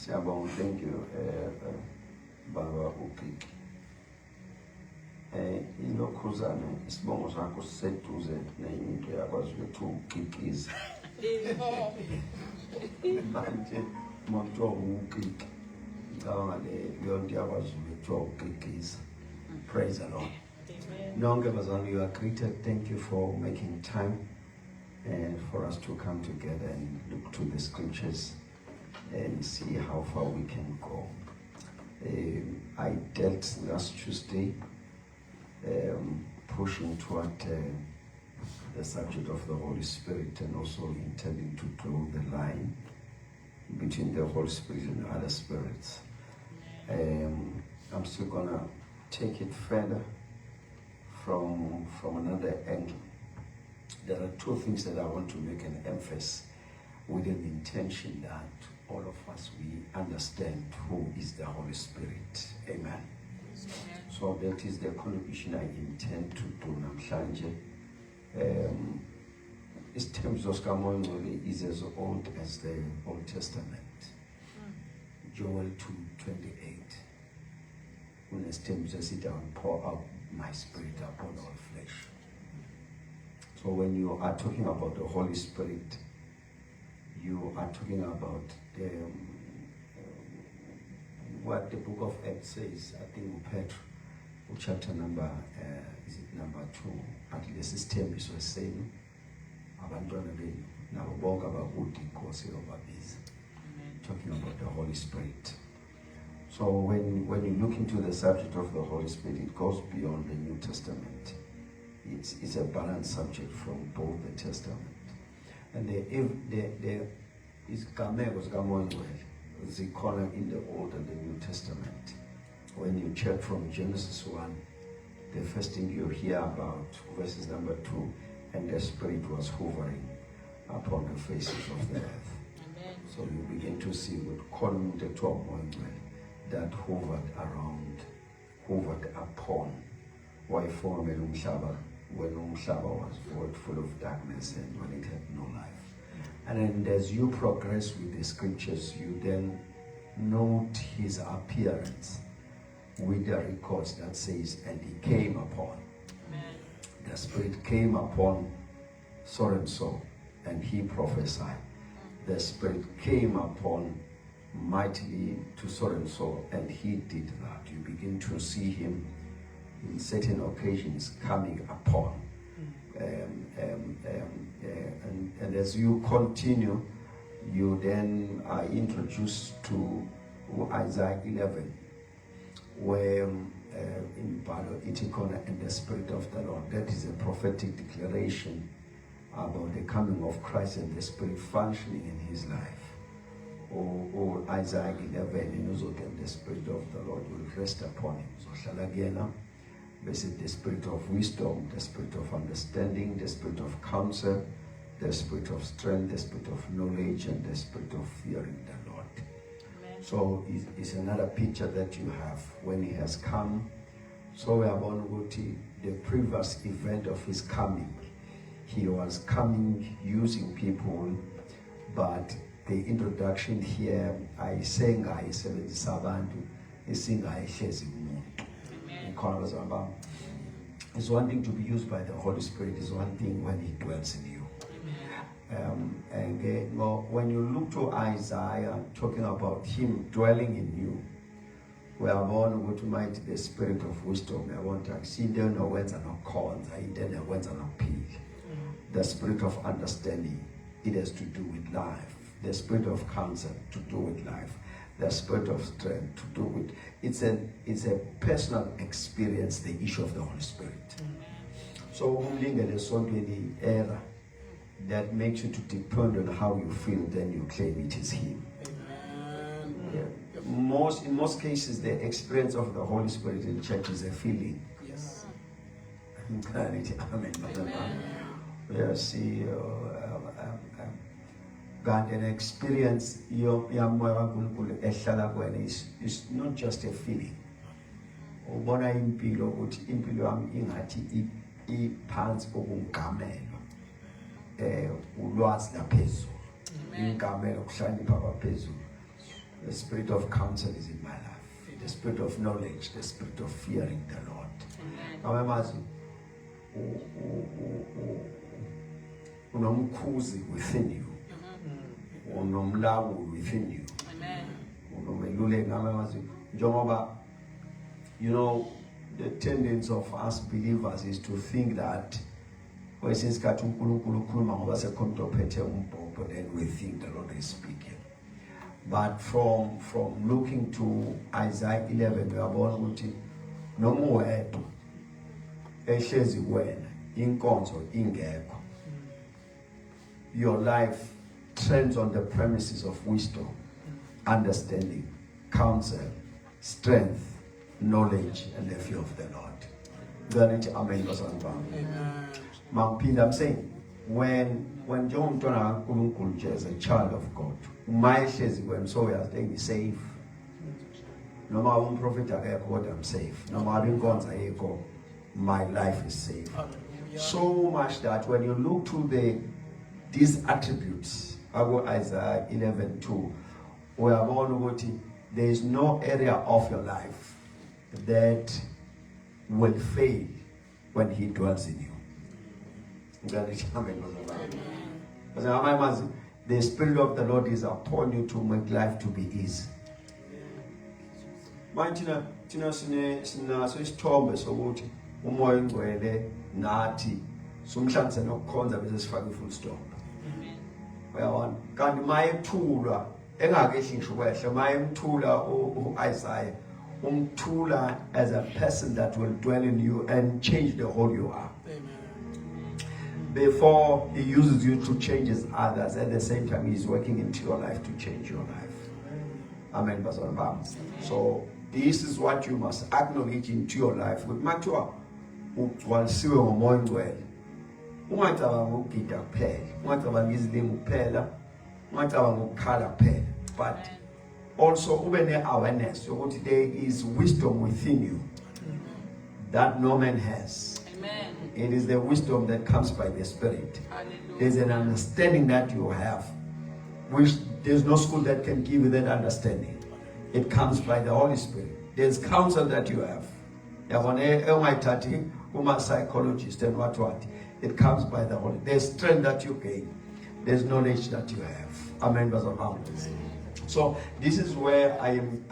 Siyabonga, thank you, Baba Ukiki. Ilokhuzana isibongo sakho siseduze nenye into yakwazi ukuthi ukikiza. Manje manje ukiki. Ngicabanga leyo nto yakwazi ukuthi ukikiza. Praise the Lord. Nonke bazalwane, you are greeted. Thank you for making time for us to come together and look to the scriptures and see how far we can go. I dealt last Tuesday pushing toward the subject of the Holy Spirit and also intending to draw the line between the Holy Spirit and other spirits. I'm still gonna take it further from another angle. There are two things that I want to make an emphasis with an intention that all of us, we understand who is the Holy Spirit. Amen. Amen. So that is the contribution I intend to do namhlanje. This term is as old as the Old Testament. Joel 2:28. When the term says it, I will pour out my spirit upon all flesh. So when you are talking about the Holy Spirit, you are talking about what the book of Acts says. I think Peter, chapter number, is it number 2? At least this term is the same. Talking about the Holy Spirit. So when you look into the subject of the Holy Spirit, it goes beyond the New Testament. It's a balanced subject from both the Testament. And there is Gamegos Gamoingwell, the corner in the Old and the New Testament. When you check from Genesis 1, the first thing you hear about, verses number 2, and the Spirit was hovering upon the faces of the earth. Amen. So you begin to see with column the 12 that hovered upon. Why form when Umshaba was void, full of darkness, and when it had no life. And then as you progress with the scriptures, you then note his appearance with the records that says, and he came upon. Amen. The Spirit came upon so and so, and he prophesied. The Spirit came upon mightily to so and so, and he did that. You begin to see him in certain occasions coming upon. And as you continue, you then are introduced to Isaiah 11, where in Balo Itikona and the Spirit of the Lord. That is a prophetic declaration about the coming of Christ and the Spirit functioning in his life. Or Isaiah 11, and the Spirit of the Lord will rest upon him. So Shalagena, the Spirit of wisdom, the Spirit of understanding, the Spirit of counsel, the Spirit of strength, the Spirit of knowledge, and the Spirit of fearing the Lord. Amen. So it's another picture that you have when he has come. So we are on the previous event of his coming. He was coming using people, but the introduction here, I sang I said Sabantu, I sing I it's one thing to be used by the Holy Spirit, it's one thing when he dwells in you. When you look to Isaiah talking about him dwelling in you, we are born to might the Spirit of wisdom. I want to see there no words are not cons, I then the words are not peace. The Spirit of understanding, it has to do with life. The Spirit of counsel to do with life. The Spirit of strength to do with it's a personal experience, the issue of the Holy Spirit. So the era that makes you to depend on how you feel, then you claim it is him. Yeah. In most cases, the experience of the Holy Spirit in church is a feeling. Yes. Amen. Yeah, see, God, an experience is not just a feeling. Ubona impilo uthi impilo yami ingathi iphansi kokungamelo ulwazi laphezulu ingamelo kuhlala phakaphezulu The spirit of counsel is in my life. The spirit of knowledge, the spirit of fearing the Lord. Awemazi unomkhuzi within you. Unomlawu within you. Unomeluleki awemazi njengoba you know the tendency of us believers is to think that kwesinye isikhathi uNkulunkulu ukhuluma ngoba sekhona ophethe umbhobho, then we think the Lord is speaking. But from looking to Isaiah 11, uyabona ukuthi noma uwedwa ehlezi kuwena inkonzo ingekho, your life trends on the premises of wisdom, understanding, counsel, strength, knowledge, and the fear of the Lord. Amen. I'm saying, when John Tona is a child of God, my says when so we are staying safe. No matter prophet I'm safe. No matter my life is safe. So much that when you look to these attributes, I go Isaiah 11:2, where there is no area of your life that will fail when he dwells in you. The Spirit of the Lord is upon you to make life to be easy. Tina sinaso isithombe sokuthi umoya ingcwele nathi somhlanze nokukhonza bese sifake full stop. Uyabona? Kanti mayethulwa engakehli ngisho kwehle mayemthula uIsaiah umthula as a person that will dwell in you and change the whole you are. Before he uses you to change others, at the same time he's working into your life to change your life. Amen. So this is what you must acknowledge into your life. With mature, ugcwalisiwe ngomoya ingcwele. Ungacabanga ukugida kuphela, ungacabanga izilimi kuphela, ungacabanga ukukhala kuphela, but also ube ne-awareness ukuthi there is wisdom within you that no man has. Amen. It is the wisdom that comes by the Spirit. Hallelujah. There's an understanding that you have, which there's no school that can give you that understanding. It comes by the Holy Spirit. There's counsel that you have. Psychologist and what. It comes by the Holy. There's strength that you gain. There's knowledge that you have. Amen. So this is where I'm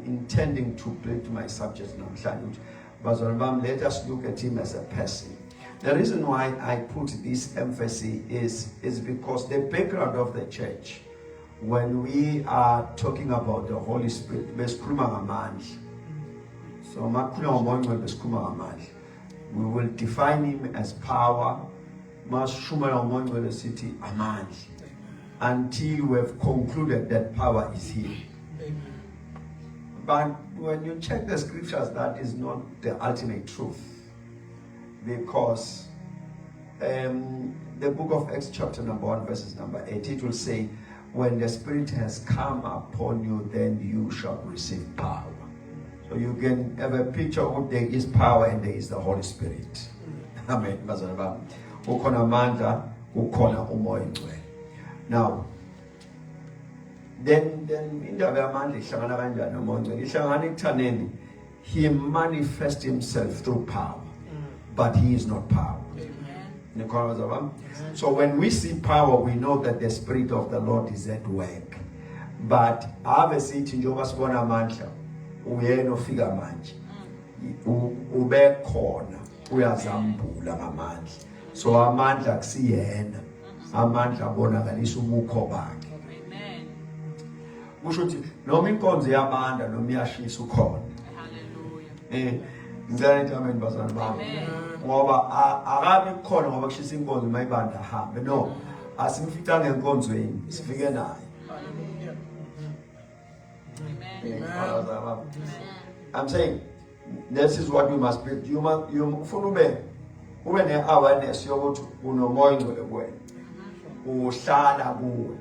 intending to bring to my subject now. Let us look at him as a person. The reason why I put this emphasis is because the background of the church, when we are talking about the Holy Spirit, we will define him as power, until we have concluded that power is him. But when you check the scriptures, that is not the ultimate truth. Because the book of Acts chapter number 1 verses number 8, it will say, when the Spirit has come upon you, then you shall receive power. So you can have a picture of there is power and there is the Holy Spirit. Amen. Now, then he manifests himself through power, but he is not power. Amen. So when we see power, we know that the Spirit of the Lord is at work. But obviously, Tinjobasbona Mancha, uyeno figure manje, ube khona, uyazambula ngamandla. So amandla akusiyena, amandla abonakalisa ubukho bakhe. Amen. Kusho ukuthi noma inkonzo yamandla noma iyashisa ukhona. Hallelujah. Ngizanti amen bazalwane bami. Ngoba akabi khona ngoba kushisa inkonzo mayibanda hambe. No, asimfica ngenkonzweni, sifike naye. Amen. I'm saying this is what you must be. You must ube ne-awareness yokuthi unomoya ingcwele kuwena. Uhlala kuwe.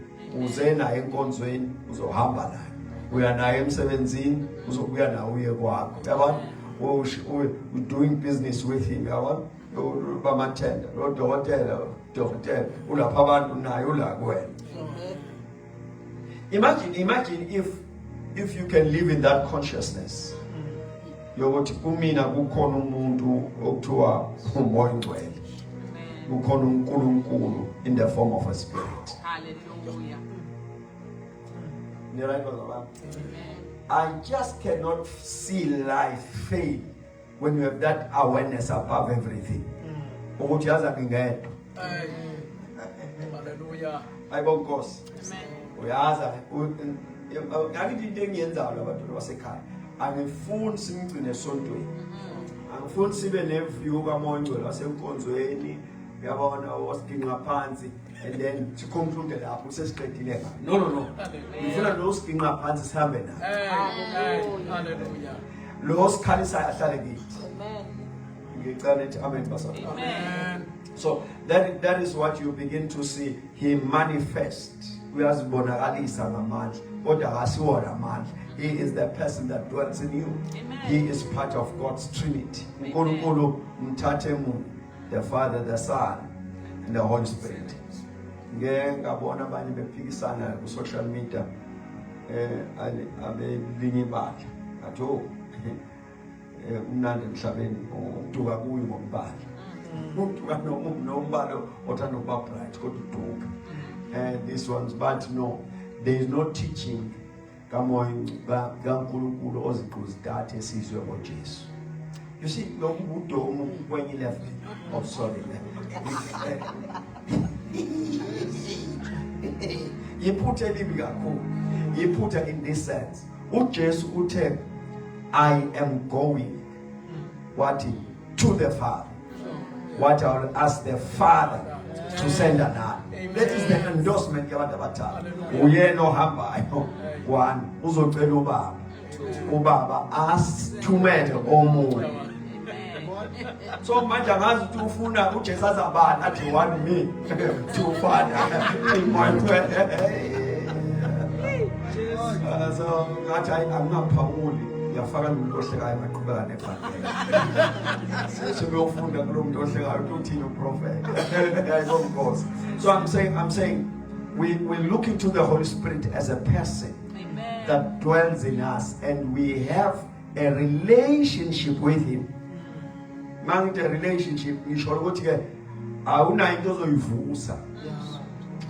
Uze naye enkonzweni, uzohamba naye. Uya naye emsebenzini, uzobuya naye uye kwakho. Yabona? We're doing business with him. Yabona? Bamatenda, udokotela, ulapha abantu naye ula kuwena. Imagine if if you can live in that consciousness, yokuthi kumina kukhona umuntu okuthiwa umoya ongcwele, kukhona uNkulunkulu in the form of a spirit. Hallelujah. I just cannot see life fail when you have that awareness above everything. Ukuthi yaza ngingedwa. Hallelujah. Ayibonga Nkosi. Uyaza ngakithi into engiyenzayo labantu basekhaya. Angifuni simgcine esontweni. Angifuni sibe neview kamoya ongcwele wasenkonzweni. Uyabona wasiginqa phansi and then siconclude lapho sesiqedile ngayo. No. Ngifuna lo siginqa phansi sihambe naye. Hallelujah. Lo sikhalisa ahlale kithi. Amen. Ngicela ethi amen basana. Amen. So that is what you begin to see. He manifests. Uyazibonakalisa ngamandla. Kodwa akasiwona amandla. He is the person that dwells in you. Amen. He is part of God's Trinity. uNkulunkulu mthathe munye, the Father, the Son, and the Holy Spirit. Ngabona abanye bephikisana ku social media abelinye ibala. Atho umnandi emhlabeni uduka kuyi ngombala. Uduka nombala othanda ukuba bright kodwa uduka. And these ones, but no, there is no teaching kaNkulunkulu oziquzdathe esizwe ngoJesu. You see, when you left, oh sorry, you put a living you put it in this sense. uJesu uthe, I am going to the Father. What I will ask the Father to send another. That is the endorsement yabantu abathathu. Uyena ohambayo one uzocela ubaba. Ubaba asithumele omunye. So manje angazi ukuthi ufuna uJesu azabani athi one me two father. So ngathi angaphawuli ngiyafaka umuntu ohlekayo maqhubeka nebhayibheli. Sesiyofunda kulo muntu ohlekayo ukuthi uthini uprofeti. So I'm saying we look into the Holy Spirit as a person. Amen. That dwells in us, and we have a relationship with him. Mangite a relationship ngisho ukuthi ke awuna into ozoyivusa.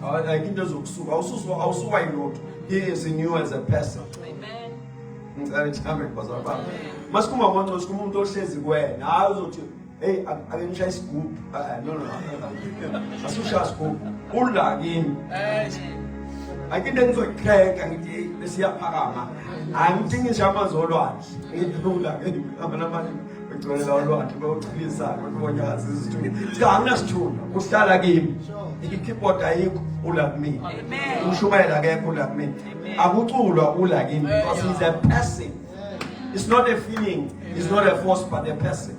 Like into zokusuka awusuka yilotho. He is in you as a person. Amen. Ngicela amen bazalwane. Masikuma monto sikuma umuntu ohlezi kuwena. Hayi uzothi hey akenishaya isigubhu. No. Asusha isigubhu. Ula kimi. Akinto engizoyikreka ngithi besiyaphakama. Angithi ngishama zolwandle. Ngidlula kimi abantu begcolela olwandle bawuchilisa ngokubonyaza izithunywa. Sika anginasithunywa. Uhlala kimi. Ikeyboard ayikho ula kimi. Amen. Ushumayela akekho ula kimi. Akuculwa ula kimi because he's a person. It's not a feeling. It's not a force but a person.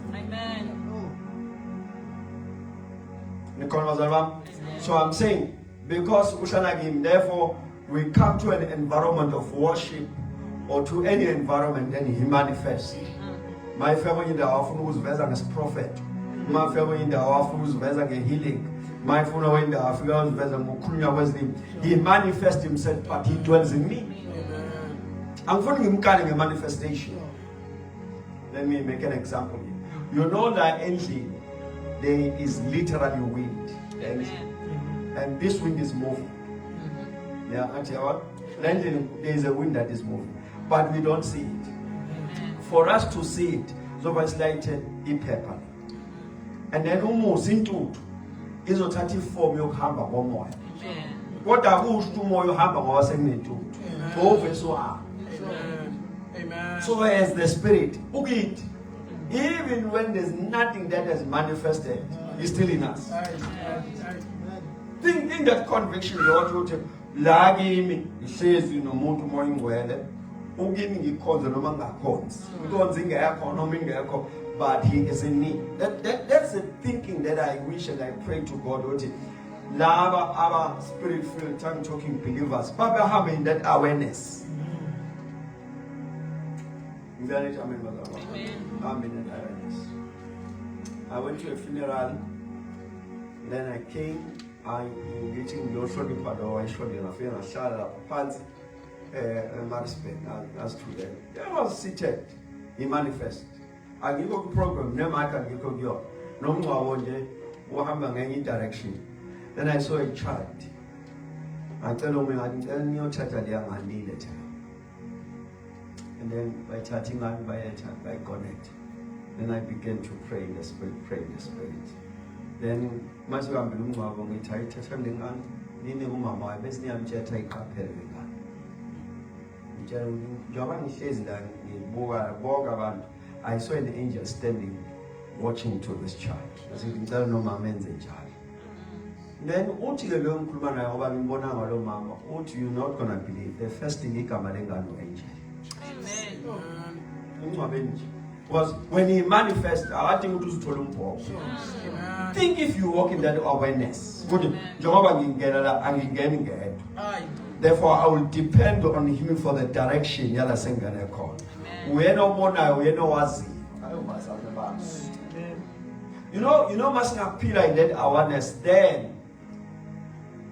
So I'm saying, because Ushanagim, therefore, we come to an environment of worship or to any environment, then he manifests. My family in the often was as prophet. My family in the often was as a healing. My family in the Africa was as he manifests himself, but he dwells in me. I'm finding him carrying a manifestation. Let me make an example here. You know that engine, there is literally wind. And this wind is moving. Yeah, there is a wind that is moving. But we don't see it. For us to see it, so it's like a paper. And then almost into it is a 34 yokuhamba komoya. Kodwa kusho umoya uhamba ngoba sekunetutu. Amen. So as the spirit, even when there's nothing that has manifested, it's still in us. Think that conviction, Lord, la kimi ihlezi nomuntu umoya ingcwele ukimi ngikhonza noma ngingakhonzi inkonzo ingekho noma ingekho, but he is in me. That's the thinking that I wish and I pray to God ukuthi laba aba spirit filled tongue talking believers babehambe in that awareness. Amen. Amen. In awareness. I went to a funeral, then I came. I'm getting lotion in Padua. I showed you a fan. I shot up a pants. Marisburg, as student. I was seated. He manifest. I give a program, no matter you could go. No more one day, any direction. Then I saw a child. I told him, I didn't know church I needed. And then by chatting and by connect, then I began to pray in the spirit, Then much of I'm doing my own tight attending on Nini Mama, I basically am Jetta Capelli. Giovanni says that I saw an angel standing watching to this child. I said, "Tell no man's a child." Then what you learn, Kulman, I over in Bonamalo Mama, what you not gonna believe? The first thing he come and no angel. Amen. Was when he manifests, I think it was to Lumpo. Think if you walk in that awareness. Jehovah can get. Therefore, I will depend on him for the direction. Yala sengane call. We no more now. We no wazi. You know, must appeal like that awareness. Then,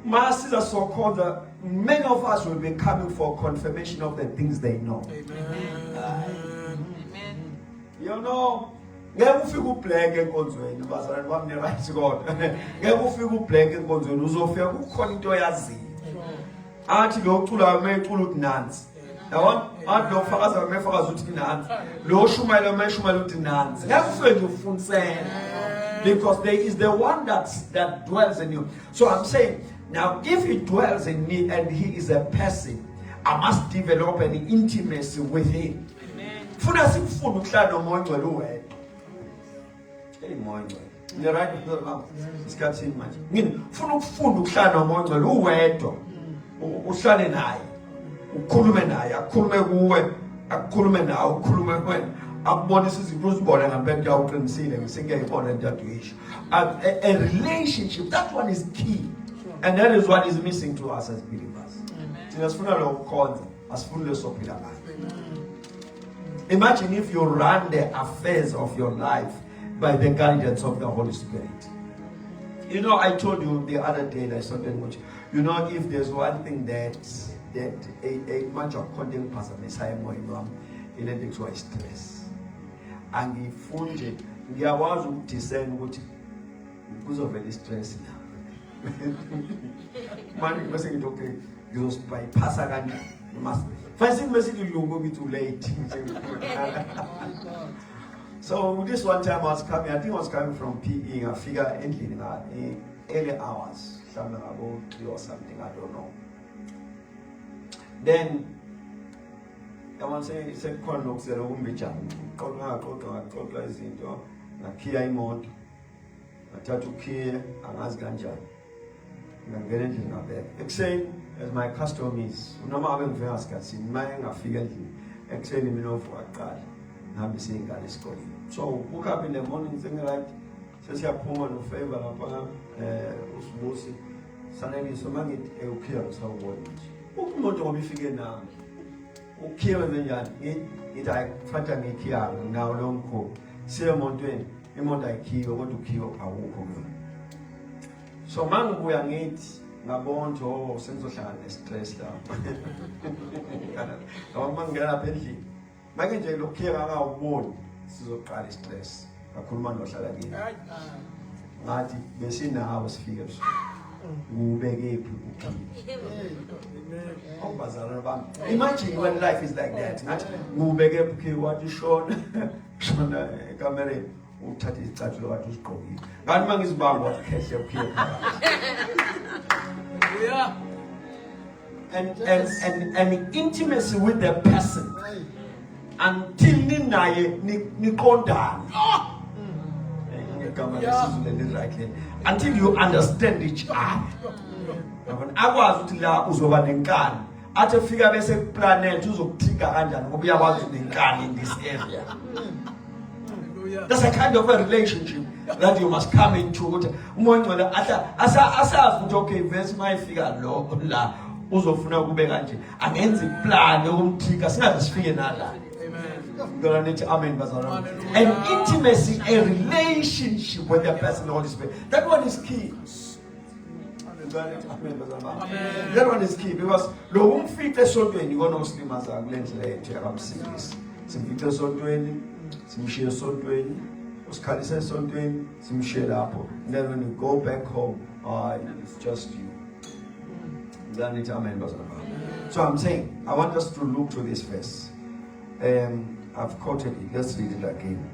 masses are so called that many of us will be coming for confirmation of the things they know. Amen. You know. Ngeke ufike ubhleke enkonzweni bazalwane bami right God. Ngeke ufike ubhleke enkonzweni uzofika kukhona into oyaziyo. Athi lo ucula amecula uthi nansi. Yabona? Athi lo ufakaza amefakaza uthi nansi. Lo shumayela ameshumayela uthi nansi. Ngeke ufike nje ufunisela. Because there is the one that dwells in you. So I'm saying, now if he dwells in me and he is a person, I must develop an intimacy with him. Funa sikufuna ukuhlala nomoya ongcwele uwedwa. Moya ongcwele. The right of the isikhathini manje. Ngini funa ukufunda ukuhlala nomoya ongcwele uwedwa. Uhlale naye. Ukhulume naye, akhulume kuwe, akhulume nawe, ukhulume kuwena. Akubonisa izinto uzibone ngempela uqinisile ngisengiyayibona into yakho. A relationship, that one is key. And that is what is missing to us as believers. Thina sifuna lo khonza, asifuni lesophila ngayo. Imagine if you run the affairs of your life by the guidance of the Holy Spirit. You know, I told you the other day that something which, you know, if there's one thing that a much of content person is high more in it is stress. And if you are to discern what because of any stress now. Man, you saying okay, you just bypass again. You must. First message you will be too late. So this one time I was coming, I think I was coming from PE, I figure in early hours, something about 3 or something, I don't know. Then I want to say looks at a woman, Kola is into a Kia mode, a tattoo Kia, and as Ganja. I'm getting to know that. Except as my custom is, no matter when I ask us, in my figure, except me know for a card, and I'll be saying God is calling. So woke up in the morning, thinking like, says your poem of favor, Usbusi, suddenly so many Ukia, so what? Who not to be figure now? Ukia, it I fanta me kia, now long co, say a mountain, a mountain key, or what to kill a walk. So man we are need na born to sense of stress down. Our man get up and Making the look here around born so carry stress. A cool man was again. Mati Messina house figures. Who beg people. Imagine when life is like that. Who beg what you showed camera. God is bound and intimacy with the person until until you understand each other. I was at a figure basic planet in this area. That's a kind of a relationship that you must come into. Okay, verse my figure law la uzofuna kubekanje angenzi plan yokumthika singazifike nala. Amen. An intimacy, a relationship with the person, the Holy Spirit. That one is key. That one is key because lo umfihle esontweni ikona osilimaza kule ndlela yethu yakamsindisi. Simfihle esontweni, simshiye esontweni, usikhalisa esontweni, simshiye lapho. Then when you go back home, it's just you. Then it's amen. So I'm saying, I want us to look to this verse. I've quoted it. Let's read it again.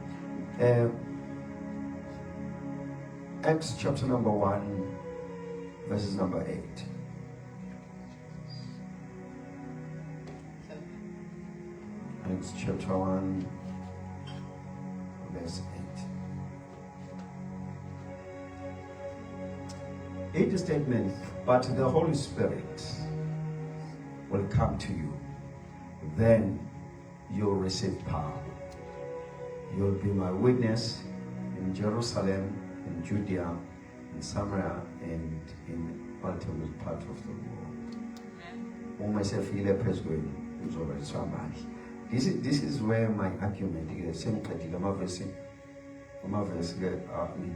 Acts chapter number 1, verses number 8. Acts chapter 1, verse 8. 8 statement, but the Holy Spirit will come to you. Then you'll receive power. You'll be my witness in Jerusalem, in Judea, in Samaria, and in ultimate part of the world. This is where my argument is.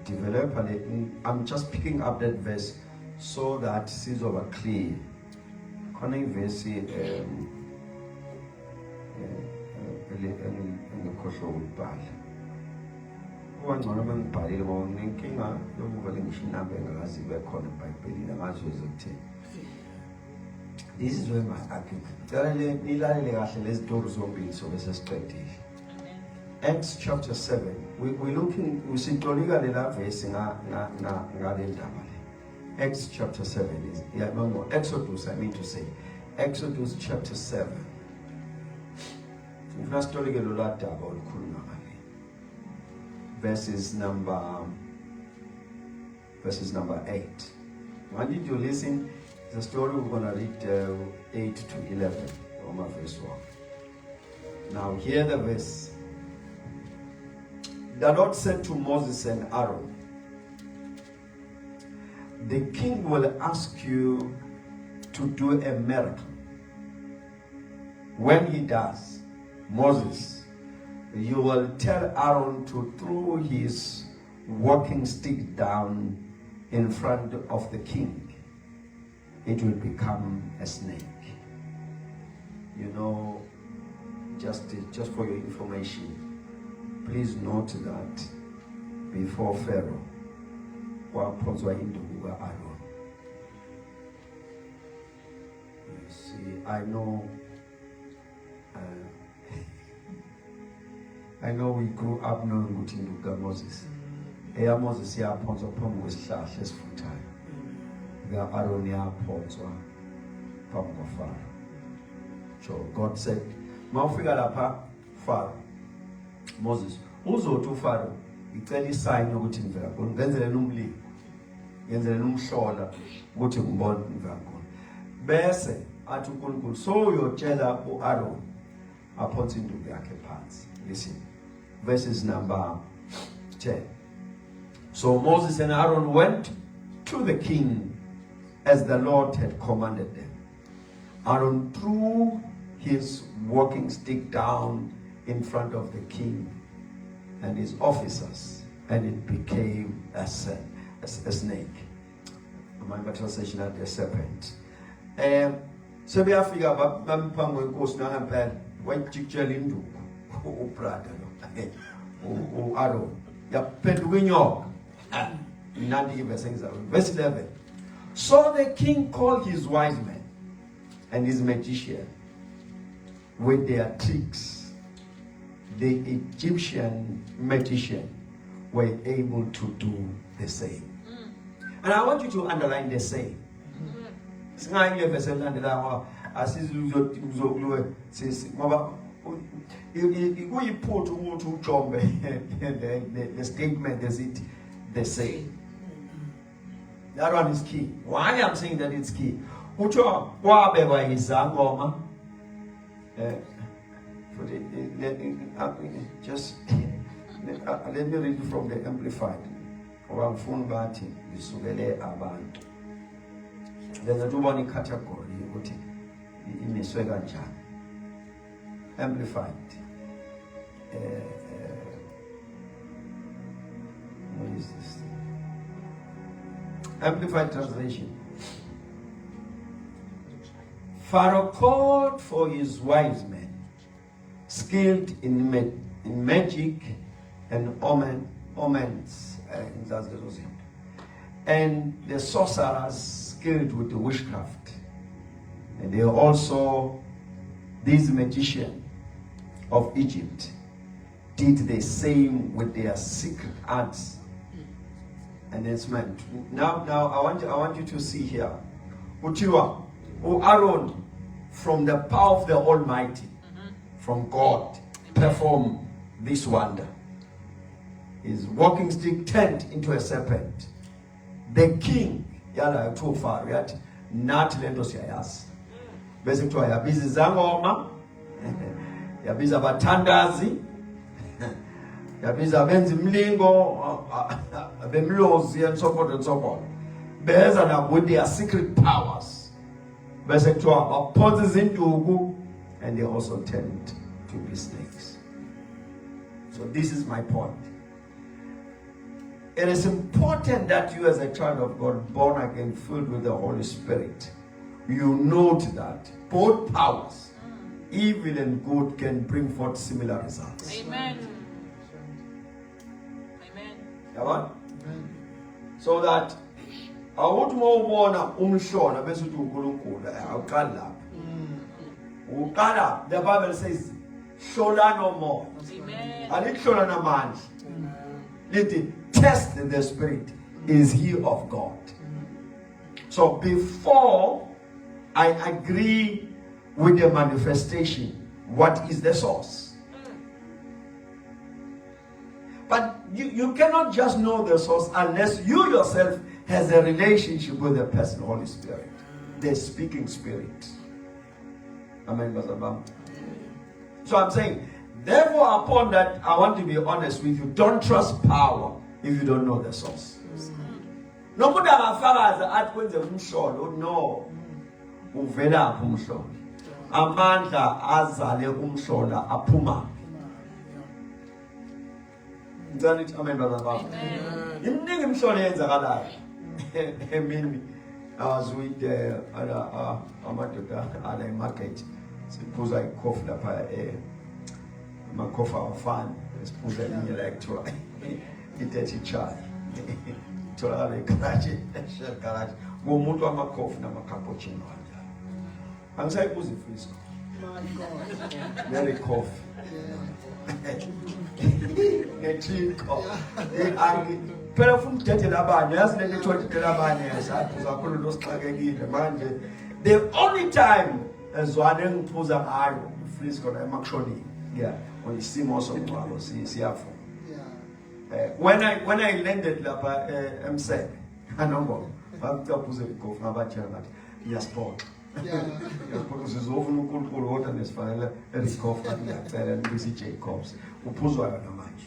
Develop, and I'm just picking up that verse so that it's over clear. This is where my argument. Acts chapter 7. We're looking. We see verse. Acts chapter 7 is Exodus. I mean to say Exodus chapter 7. Verses number 8. When did you listen? The story we're going to read 8 to 11. Verse 1. Now hear the verse. The Lord said to Moses and Aaron, the king will ask you to do a miracle. When he does, Moses, you will tell Aaron to throw his walking stick down in front of the king. It will become a snake. You know, just for your information, please note that before Pharaoh, Aaron. You see, I know we grew up knowing ukuthi Moses. Moses yaphonswa phambi kwesihlahla esifuthayo. Aaron yaphonswa phambi kwaFaro. So God said, mawufika lapha Pharaoh, Moses, uzothi uFaro icela isign ukuthi ngivela khona. Ngenzele umlilo. Ngenzele umhlola ukuthi ngibone ngivela khona. Bese athi uNkulunkulu so uyotshela uAaron aphonse induku yakhe phansi. Listen. Verses number 10. So Moses and Aaron went to the king as the Lord had commanded them. Aaron threw his walking stick down in front of the king and his officers, and it became a snake. My translation at a serpent. So we have figured out Bampango goes now and bad when Chichelindu, brother, Aaron, Yapeduino, not even things. Verse 11. So the king called his wise men and his magician with their tricks. The Egyptian magician were able to do the same. And I want you to underline the same. The statement is it the same. That one is key. Why I'm saying that it's key? Just let me read from the Amplified. There's a two-body category. Amplified. What is this? Amplified translation. Pharaoh called for his wise men, skilled in magic and omens, and the sorcerers skilled with the witchcraft. And they also, these magicians of Egypt, did the same with their secret arts and instruments. Now I want you to see here. Utiwa, Aaron, from the power of the Almighty, from God, perform this wonder. His walking stick turned into a serpent. The king, yala too far, yet not lendos yayas. Bese kuthiwa yabiza izangoma, yabiza abathandazi, yabiza abenza imlingo, abemlozi and so forth and so forth. Beza na with their secret powers. Bese kuthiwa baphonsa izinduku, and they also turned to be snakes. So this is my point. It is important that you as a child of God, born again, filled with the Holy Spirit, you note that both powers, evil and good, can bring forth similar results. Amen. Amen. Amen. So that I want more umshona bese uthi uNkulunkulu awuqali lapha. Uqala, the Bible says, hlola no more. Amen. Alikuhlola namandla. Lithi test the spirit, is he of God? So before I agree with the manifestation, what is the source? But you cannot just know the source unless you yourself has a relationship with the person, Holy Spirit, the speaking spirit. Amen. So I'm saying, therefore, upon that, I want to be honest with you. Don't trust power if you don't know the source. No matter how far as at when the umsholo, no, uvela umsholo. Amandla azale umshola apuma. Amen, brother. Imningi imsholo yenzakalayo. Emini, I was with amadoda at a market. Suppose I cough lapha makofa wafana. Suppose I need lecture. Itethi chai. Tolale karachi, shell karachi. Ngomuntu amakofa namakappuccino anja. Angisayi kuze Frisco. My God. Very cough. Ngechiko. Phela ufuna ukudedela abanye, yazi lento ethi udedela abanye yasaphuza kakhulu losixakekile manje. The only time ezwane engiphuza ngayo Frisco la emakushonini. Yeah, onisimo somncwabo siyafuna. When I landed lapha eMsebe, anombo bangicaphuze ikofu ngabatshela ngathi ngiyasiphoxa. Ngiyasiphoxa sizofuna uNkulunkulu kodwa nesifanele erikofu ngiyacela Lucy Jacobs uphuzwa yona manje.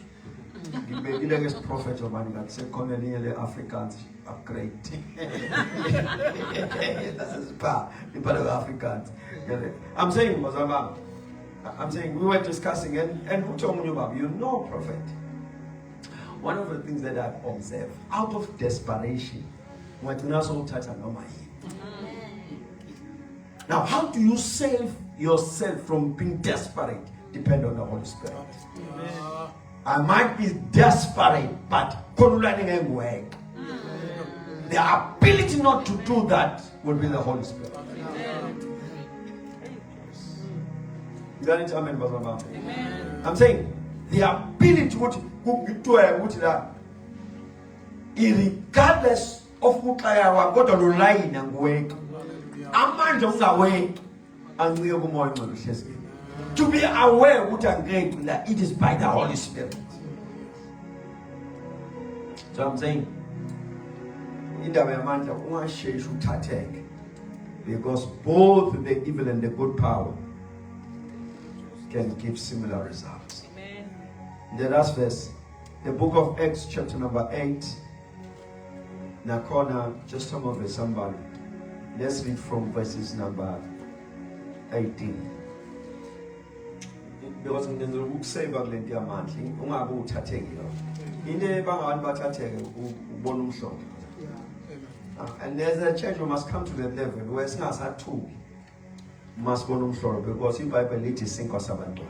Ngibekile ke prophet omani ngathi sekhona elinye leAfrikaans upgrade. This is part of Afrikaans. I'm saying Mozambique. I'm saying we were discussing and who told me about you know prophet. One of the things that I've observed, out of desperation, when you also touch a normal. Now, how do you save yourself from being desperate? Depend on the Holy Spirit. I might be desperate, but couldn't work. The ability not to do that will be the Holy Spirit. You got it? Amen. I'm saying the ability to regardless of what I have got on the line and work. Amanda awake and we are more to be aware what I'm grateful that it is by the Holy Spirit. So I'm saying in the Amanda should take because both the evil and the good power can give similar results. Amen. The last verse, the book of Acts, chapter number 8. Nakona, just some of it, somebody. Let's read from verses number 18. Because in the book say about Lentia Manting, Ungabu Tategi. In the Bangan Batateg, Bonum Shop. And there's a church who must come to the level where it's not two. must go because in Bible it is sink or sabantwana.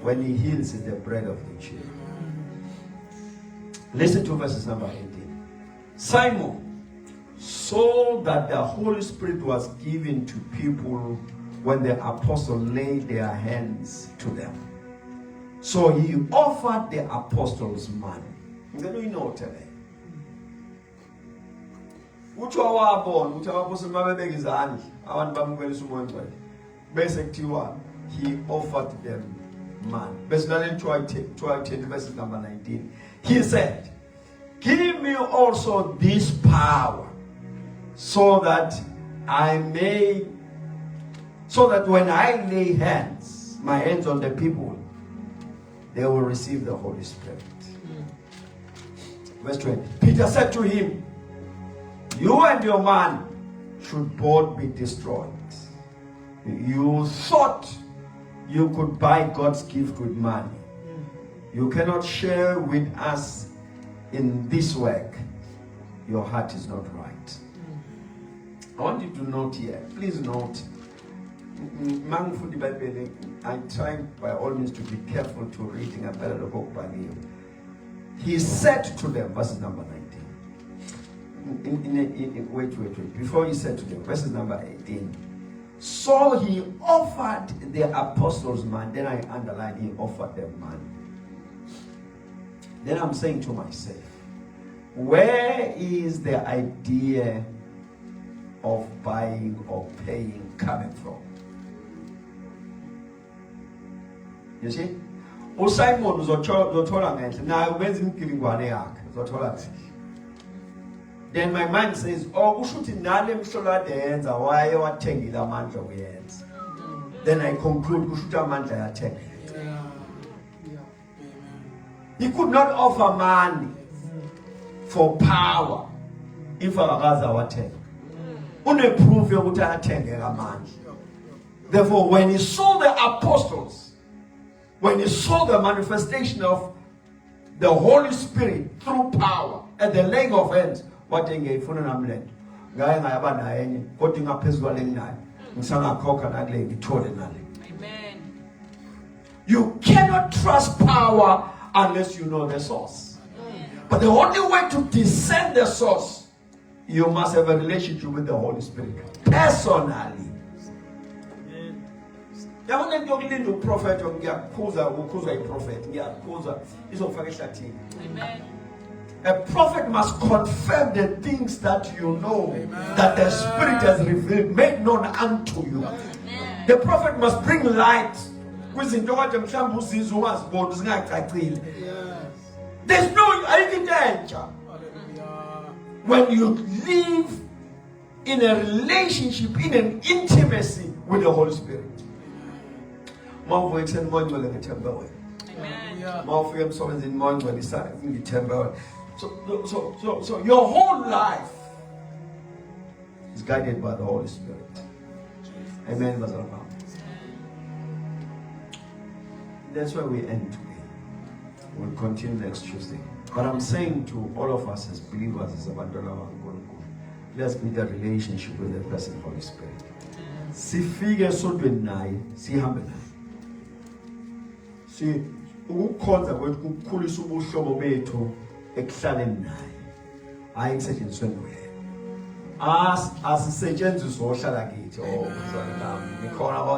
When he heals is the bread of the children. Listen to verses number 18. Simon saw that the Holy Spirit was given to people when the apostle laid their hands to them. So he offered the apostles money. You know today. Uthi wawabona uthi abaphostoli mabebeka izandla abantu bamukela umoya ongcwele bese kuthiwa he offered them money. Bese lalela 12 verse number 19. He said, "Give me also this power so that when I lay my hands on the people, they will receive the Holy Spirit." Verse 20. Peter said to him, "You and your man should both be destroyed. You thought you could buy God's gift with money. You cannot share with us in this work. Your heart is not right." I want you to note here. Please note. I try by all means to be careful to reading a better book by you. He said to them, verses number 19. Wait. Before he said to them, verses number 18. So he offered the apostles money. Then I underline, he offered them money. Then I'm saying to myself, where is the idea of buying or paying coming from? You see? USimon uzothola ngenhle naye ubenza imgilingwane yakhe uzothola nje. Then my mind says, kusho ukuthi nale mhlolo ade yenza waye wathengile amandla okuyenza. Then I conclude kusho ukuthi amandla ayathengile. He could not offer money for power if akakaze awathenga. Uneproof yokuthi ayathengeka amandla. Therefore, when he saw the apostles, when he saw the manifestation of the Holy Spirit through power at the laying of hands, what engeyifuna namlento ngaye ngayaba naye enye kodwa ingaphezulu kwalenayo ngisangakhokha nakule ngithole nale. Amen. You cannot trust power unless you know the source. But the only way to discern the source, you must have a relationship with the Holy Spirit personally. Yabona into yokulinda uprofeti ngiyakhuza ukukhuzwa iprofeti ngiyakhuza izofaka ehlathini. Amen. A prophet must confirm the things that you know. Amen. That the Spirit has revealed, made known unto you. Amen. The prophet must bring light. Kwizinto kade mhlawumbe uzizwe ungaziboni zingacacile. There's no danger when you live in a relationship, in an intimacy with the Holy Spirit. Amen. So your whole life is guided by the Holy Spirit. Amen. That's where we end today. We'll continue next Tuesday. But I'm saying to all of us as believers, as let's build a relationship with the blessed Holy Spirit. Sifike sodweni naye, sihambe naye. Si ukukhonza kwethu kukhulisa ubuhlobo bethu ekuhlaleni naye. Hayi kusetshenzisweni wena. Asisetshenziswe ohlala kithi. Oh, ngizona nami. Nikhona